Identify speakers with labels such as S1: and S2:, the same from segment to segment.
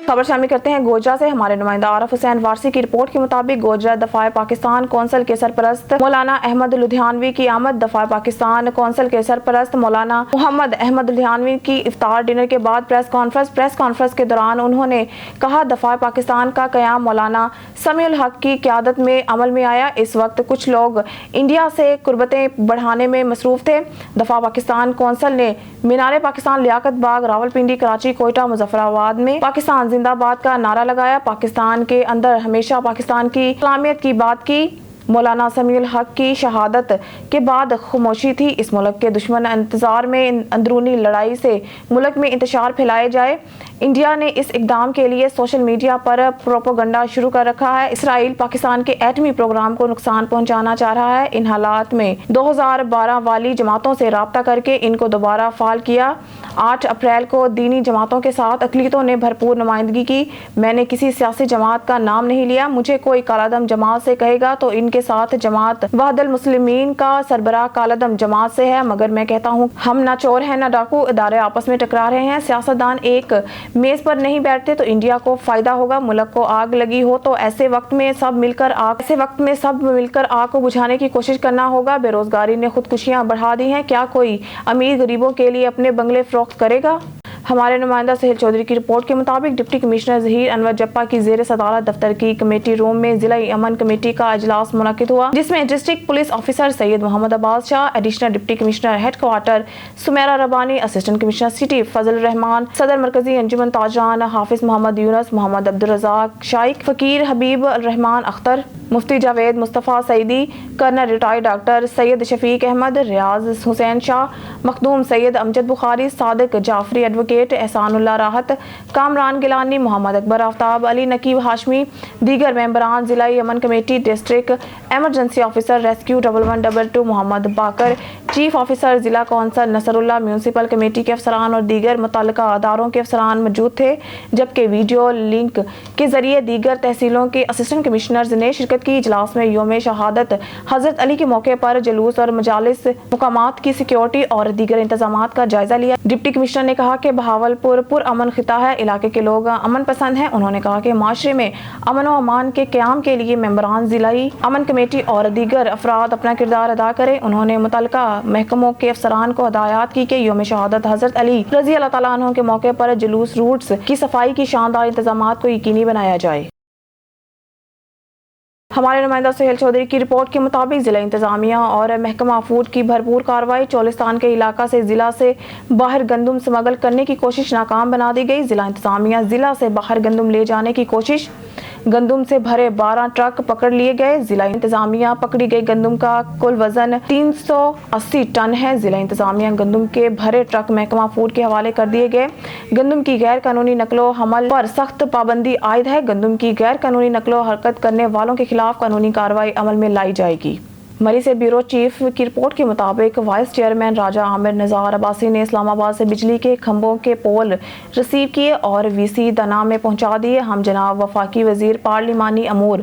S1: خبر شامل کرتے ہیں گوجرا سے۔ ہمارے نمائندہ عارف حسین وارسی کی رپورٹ کے مطابق گوجرا دفاع پاکستان کونسل کے سرپرست مولانا احمد لدھیانوی کی آمد۔ دفاع پاکستان کونسل کے سرپرست مولانا محمد احمد لدھیانوی کی افطار ڈنر کے بعد پریس کانفرنس کے دوران انہوں نے کہا دفاع پاکستان کا قیام مولانا سمیع الحق کی قیادت میں عمل میں آیا۔ اس وقت کچھ لوگ انڈیا سے قربتیں بڑھانے میں مصروف تھے۔ دفاع پاکستان کونسل نے مینار پاکستان لیاقت باغ راولپنڈی کراچی کوئٹہ مظفر آباد میں پاکستان زندہ باد کا نعرہ لگایا۔ پاکستان کے اندر ہمیشہ پاکستان کی سالمیت کی بات کی۔ مولانا سمیع الحق کی شہادت کے بعد خاموشی تھی۔ اس ملک کے دشمن انتظار میں اندرونی لڑائی سے ملک میں انتشار پھیلائے جائے۔ انڈیا نے اس اقدام کے لیے سوشل میڈیا پر پروپیگنڈا شروع کر رکھا ہے۔ اسرائیل پاکستان کے ایٹمی پروگرام کو نقصان پہنچانا چاہ رہا ہے۔ ان حالات میں 2012 والی جماعتوں سے رابطہ کر کے ان کو دوبارہ فعال کیا۔ 8 اپریل کو دینی جماعتوں کے ساتھ اقلیتوں نے بھرپور نمائندگی کی۔ میں نے کسی سیاسی جماعت کا نام نہیں لیا۔ مجھے کوئی کالعدم جماعت سے کہے گا تو ان کے ساتھ جماعت وحدت المسلمین کا سربراہ کالعدم جماعت سے ہے، مگر میں کہتا ہوں ہم نہ چور ہیں نہ ڈاکو۔ ادارے آپس میں ٹکرا رہے ہیں، سیاستدان ایک میز پر نہیں بیٹھتے تو انڈیا کو فائدہ ہوگا۔ ملک کو آگ لگی ہو تو ایسے وقت میں سب مل کر آگ کو بجھانے کی کوشش کرنا ہوگا۔ بے روزگاری نے خودکشیاں بڑھا دی ہیں، کیا کوئی امیر غریبوں کے لیے اپنے بنگلے فروخت کرے گا؟ ہمارے نمائندہ سہیل چودھری کی رپورٹ کے مطابق ڈپٹی کمشنر ظہیر انور جپا کی زیر صدارت دفتر کی کمیٹی روم میں ضلعی امن کمیٹی کا اجلاس منعقد ہوا، جس میں district police officer Syed Muhammad Abbas Shah, additional deputy commissioner headquarter Sameera Rabbani, assistant commissioner city Fazal Ur-Rehman, صدر مرکزی انجمن تاجران حافظ محمد یونس، محمد عبدالرزاق شائق، فقیر حبیب الرحمان اختر، مفتی جاوید مصطفیٰ سعیدی، کرنل ریٹائرڈ ڈاکٹر سید شفیق احمد، ریاض حسین شاہ، مخدوم سید امجد بخاری، صادق جعفری ایڈوکیٹ، احسان اللہ راحت، کامران گیلانی، محمد اکبر آفتاب، علی نقیب ہاشمی، دیگر ممبران ضلعی امن committee, district emergency officer rescue 1112 محمد باقر، چیف آفیسر ضلع کونسل نصر اللہ، میونسپل کمیٹی کے افسران اور دیگر متعلقہ اداروں کے افسران موجود تھے، جبکہ ویڈیو لنک کے ذریعے دیگر تحصیلوں کے اسسٹنٹ کمشنرز نے شرکت کی۔ اجلاس میں یوم شہادت حضرت علی کے موقع پر جلوس اور مجالس مقامات کی سیکیورٹی اور دیگر انتظامات کا جائزہ لیا۔ ڈپٹی کمشنر نے کہا کہ بہاولپور پرامن خطہ ہے، علاقے کے لوگ امن پسند ہیں۔ انہوں نے کہا کہ معاشرے میں امن و امان کے قیام کے لیے ممبران ضلعی امن کمیٹی اور دیگر افراد اپنا کردار ادا کریں۔ انہوں نے متعلقہ محکموں کے افسران کو ہدایات کی کہ یوم شہادت حضرت علی رضی اللہ تعالیٰ عنہ کے موقع پر جلوس روٹس کی صفائی کی شاندار انتظامات کو یقینی بنایا جائے۔ ہمارے نمائندہ سہیل چودھری کی رپورٹ کے مطابق ضلع انتظامیہ اور محکمہ فوڈ کی بھرپور کارروائی۔ چولستان کے علاقہ سے ضلع سے باہر گندم سمگل کرنے کی کوشش ناکام بنا دی گئی۔ ضلع انتظامیہ ضلع سے باہر گندم لے جانے کی کوشش، گندم سے بھرے 12 ٹرک پکڑ لیے گئے۔ ضلع انتظامیہ پکڑی گئی گندم کا کل وزن 380 ٹن ہے۔ ضلع انتظامیہ گندم کے بھرے ٹرک محکمہ فوڈ کے حوالے کر دیے گئے۔ گندم کی غیر قانونی نقل و حمل پر سخت پابندی عائد ہے۔ گندم کی غیر قانونی نقل و حرکت کرنے والوں کے خلاف قانونی کارروائی عمل میں لائی جائے گی۔ مری سے بیورو چیف کی رپورٹ کے مطابق وائس چیئرمین راجہ عامر نثار عباسی نے اسلام آباد سے بجلی کے کھمبوں کے پول ریسیو کیے اور VC دنا میں پہنچا دیے۔ ہم جناب وفاقی وزیر پارلیمانی امور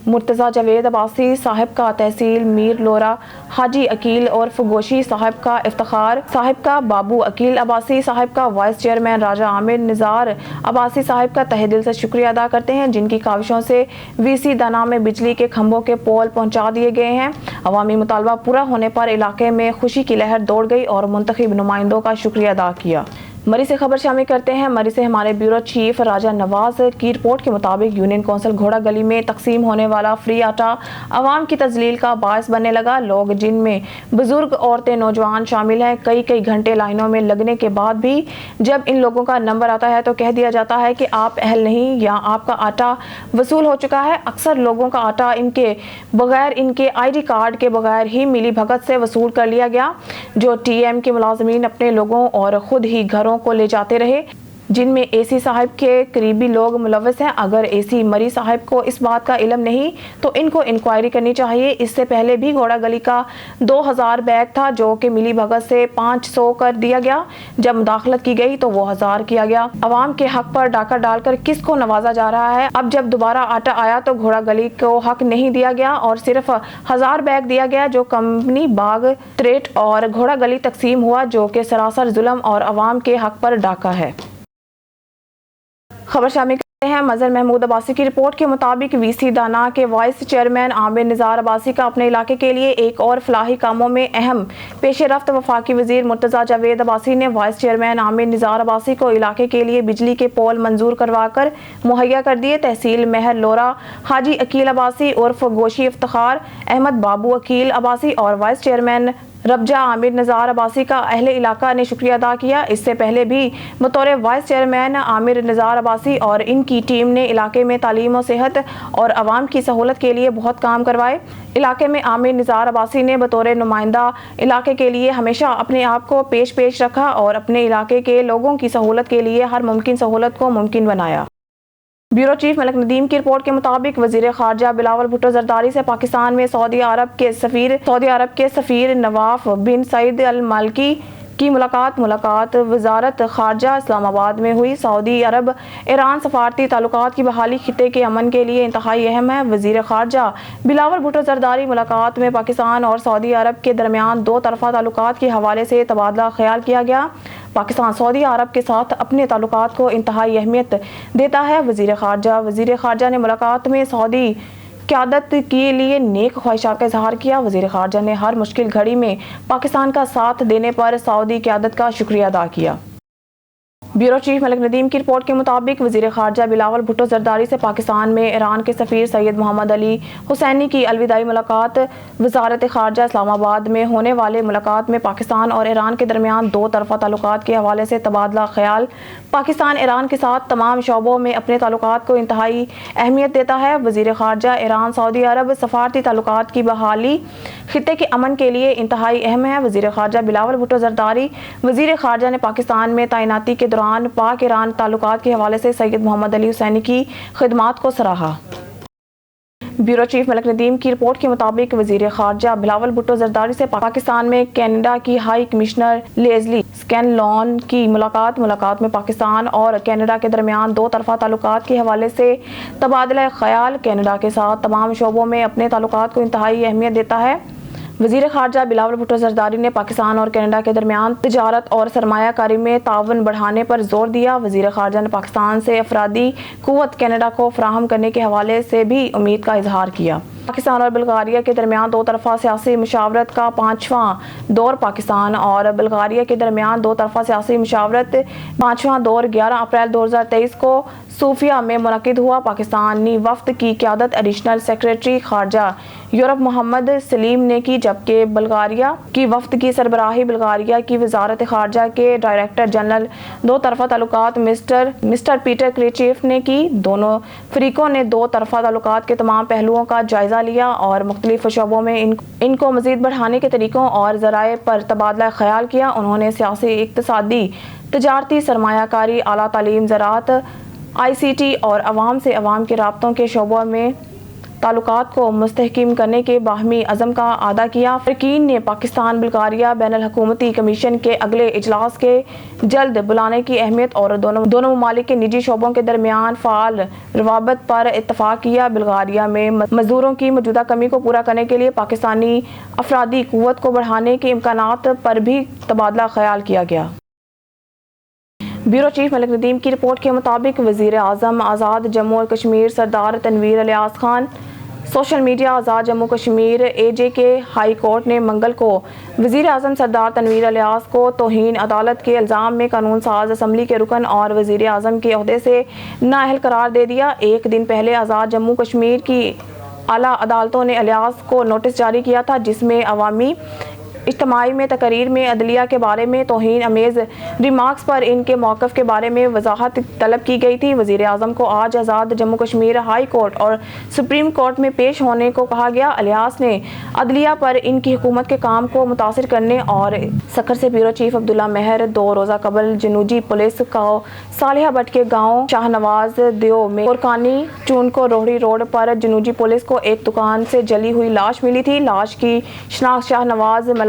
S1: مرتضی جاوید عباسی صاحب کا تحصیل میر لورا حاجی عقیل عرف گوشی صاحب کا افتخار صاحب کا بابو عقیل عباسی صاحب کا وائس چیئرمین راجہ عامر نثار عباسی صاحب کا تہہ دل سے شکریہ ادا کرتے ہیں، جن کی کاوشوں سے VC دنا میں بجلی کے کھمبوں کے پول پہنچا دیے گئے ہیں۔ عوامی مطالبہ پورا ہونے پر علاقے میں خوشی کی لہر دوڑ گئی اور منتخب نمائندوں کا شکریہ ادا کیا۔ مری سے خبر شامل کرتے ہیں۔ مری سے ہمارے بیورو چیف راجہ نواز کی رپورٹ کے مطابق یونین کونسل گھوڑا گلی میں تقسیم ہونے والا فری آٹا عوام کی تذلیل کا باعث بننے لگا۔ لوگ جن میں بزرگ، عورتیں، نوجوان شامل ہیں کئی گھنٹے لائنوں میں لگنے کے بعد بھی جب ان لوگوں کا نمبر آتا ہے تو کہہ دیا جاتا ہے کہ آپ اہل نہیں یا آپ کا آٹا وصول ہو چکا ہے۔ اکثر لوگوں کا آٹا ان کے بغیر، ان کے ID کارڈ کے بغیر ہی ملی بھگت سے وصول کر لیا گیا، جو TM کے ملازمین اپنے لوگوں اور خود ہی گھروں کو لے جاتے رہے، جن میں AC صاحب کے قریبی لوگ ملوث ہیں۔ اگر AC مری صاحب کو اس بات کا علم نہیں تو ان کو انکوائری کرنی چاہیے۔ اس سے پہلے بھی گھوڑا گلی کا 2000 بیگ تھا جو کہ ملی بھگت سے 500 کر دیا گیا، جب مداخلت کی گئی تو وہ 1000 کیا گیا۔ عوام کے حق پر ڈاکہ ڈال کر کس کو نوازا جا رہا ہے؟ اب جب دوبارہ آٹا آیا تو گھوڑا گلی کو حق نہیں دیا گیا اور صرف 1000 بیگ دیا گیا جو کمپنی باغ تریٹ اور گھوڑا گلی تقسیم ہوا، جو کہ سراسر ظلم اور عوام کے حق پر ڈاکہ ہے۔ خبر شامل مظہر محمود عباسی کی رپورٹ کے مطابق وی سی دانا کے وائس چیئرمین عامر نثار عباسی کا اپنے علاقے کے لیے ایک اور فلاحی کاموں میں اہم پیش رفت وفاقی وزیر مرتضیٰ جاوید عباسی نے وائس چیئرمین عامر نثار عباسی کو علاقے کے لیے بجلی کے پول منظور کروا کر مہیا کر دیے۔ تحصیل مہر لورا حاجی عقیل عباسی عرف گوشی افتخار احمد بابو عقیل عباسی اور وائس چیئرمین ربجہ عامر نثار عباسی کا اہل علاقہ نے شکریہ ادا کیا۔ اس سے پہلے بھی بطور وائس چیئرمین عامر نثار عباسی اور ان کی ٹیم نے علاقے میں تعلیم و صحت اور عوام کی سہولت کے لیے بہت کام کروائے۔ علاقے میں عامر نثار عباسی نے بطور نمائندہ علاقے کے لیے ہمیشہ اپنے آپ کو پیش رکھا اور اپنے علاقے کے لوگوں کی سہولت کے لیے ہر ممکن سہولت کو ممکن بنایا۔ بیورو چیف ملک ندیم کی رپورٹ کے مطابق وزیر خارجہ بلاول بھٹو زرداری سے پاکستان میں سعودی عرب کے سفیر نواف بن سعید المالکی کی ملاقات وزارت خارجہ اسلام آباد میں ہوئی۔ سعودی عرب ایران سفارتی تعلقات کی بحالی خطے کے امن کے لیے انتہائی اہم ہے۔ وزیر خارجہ بلاول بھٹو زرداری ملاقات میں پاکستان اور سعودی عرب کے درمیان دو طرفہ تعلقات کے حوالے سے تبادلہ خیال کیا گیا۔ پاکستان سعودی عرب کے ساتھ اپنے تعلقات کو انتہائی اہمیت دیتا ہے۔ وزیر خارجہ نے ملاقات میں سعودی قیادت کے لیے نیک خواہشات کا اظہار کیا۔ وزیر خارجہ نے ہر مشکل گھڑی میں پاکستان کا ساتھ دینے پر سعودی قیادت کا شکریہ ادا کیا۔ بیورو چیف ملک ندیم کی رپورٹ کے مطابق وزیر خارجہ بلاول بھٹو زرداری سے پاکستان میں ایران کے سفیر سید محمد علی حسینی کی الوداعی ملاقات۔ وزارت خارجہ اسلام آباد میں ہونے والے ملاقات میں پاکستان اور ایران کے درمیان دو طرفہ تعلقات کے حوالے سے تبادلہ خیال۔ پاکستان ایران کے ساتھ تمام شعبوں میں اپنے تعلقات کو انتہائی اہمیت دیتا ہے۔ وزیر خارجہ ایران سعودی عرب سفارتی تعلقات کی بحالی خطے کے امن کے لیے انتہائی اہم ہے۔ وزیر خارجہ بلاول بھٹو زرداری وزیر خارجہ نے پاکستان میں تعیناتی کے دوران پاک ایران تعلقات کے حوالے سے سید محمد علی حسینی کی خدمات کو سراہا۔ بیورو چیف ملک ندیم کی رپورٹ کے مطابق وزیر خارجہ بلاول بھٹو زرداری سے پاکستان میں کینیڈا کی ہائی کمشنر لیزلی سکینلون کی ملاقات میں پاکستان اور کینیڈا کے درمیان دو طرفہ تعلقات کے حوالے سے تبادلہ خیال۔ کینیڈا کے ساتھ تمام شعبوں میں اپنے تعلقات کو انتہائی اہمیت دیتا ہے۔ وزیر خارجہ بلاول بھٹو زرداری نے پاکستان اور کینیڈا کے درمیان تجارت اور سرمایہ کاری میں تعاون بڑھانے پر زور دیا۔ وزیر خارجہ نے پاکستان سے افرادی قوت کینیڈا کو فراہم کرنے کے حوالے سے بھی امید کا اظہار کیا۔ پاکستان اور بلغاریہ کے درمیان دو طرفہ سیاسی مشاورت کا 5واں دور پاکستان اور بلغاریہ کے درمیان دو طرفہ سیاسی مشاورت 5واں دور 11 اپریل 2023 کو صوفیہ میں منعقد ہوا۔ پاکستانی وفد کی قیادت ایڈیشنل سیکریٹری خارجہ یورپ محمد سلیم نے کی، جبکہ بلغاریہ کی وفد کی سربراہی بلغاریہ کی وزارت خارجہ کے ڈائریکٹر جنرل دو طرفہ تعلقات مسٹر پیٹر کریچیف نے کی۔ دونوں فریقوں نے دو طرفہ تعلقات کے تمام پہلوؤں کا جائزہ لیا اور مختلف شعبوں میں ان کو مزید بڑھانے کے طریقوں اور ذرائع پر تبادلہ خیال کیا۔ انہوں نے سیاسی، اقتصادی، تجارتی، سرمایہ کاری، اعلیٰ تعلیم، زراعت، ICT اور عوام سے عوام کے رابطوں کے شعبوں میں تعلقات کو مستحکم کرنے کے باہمی عزم کا اعادہ کیا۔ فریقین نے پاکستان بلغاریہ بین الحکومتی کمیشن کے اگلے اجلاس کے جلد بلانے کی اہمیت اور دونوں ممالک کے نجی شعبوں کے درمیان فعال روابط پر اتفاق کیا۔ بلغاریہ میں مزدوروں کی موجودہ کمی کو پورا کرنے کے لیے پاکستانی افرادی قوت کو بڑھانے کے امکانات پر بھی تبادلہ خیال کیا گیا۔ بیورو چیف ملک ندیم کی رپورٹ کے مطابق وزیر اعظم آزاد جموں و کشمیر سردار تنویر الیاس خان سوشل میڈیا آزاد جموں کشمیر AJ کے ہائی کورٹ نے منگل کو وزیر اعظم سردار تنویر الیاس کو توہین عدالت کے الزام میں قانون ساز اسمبلی کے رکن اور وزیر اعظم کے عہدے سے نااہل قرار دے دیا۔ ایک دن پہلے آزاد جموں کشمیر کی اعلیٰ عدالتوں نے الیاس کو نوٹس جاری کیا تھا، جس میں عوامی اجتماعی میں تقریر میں عدلیہ کے بارے میں توہین امیز ریمارکس پر ان کے موقف کے بارے میں وضاحت طلب کی گئی تھی۔ وزیر اعظم کو آج آزاد جموں کشمیر ہائی کورٹ اور سپریم کورٹ میں پیش ہونے کو کہا گیا۔ الیاس نے عدلیہ پر ان کی حکومت کے کام کو متاثر کرنے اور سکھر سے بیورو چیف عبداللہ مہر 2 روزہ قبل جنوبی پولیس کو صالحہ بٹ کے گاؤں شاہ نواز دیو میں کورکانی چونکو روہڑی روڈ پر جنوبی پولیس کو ایک دکان سے جلی ہوئی لاش ملی تھی۔ لاش کی شناخت شاہ نواز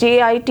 S1: JIT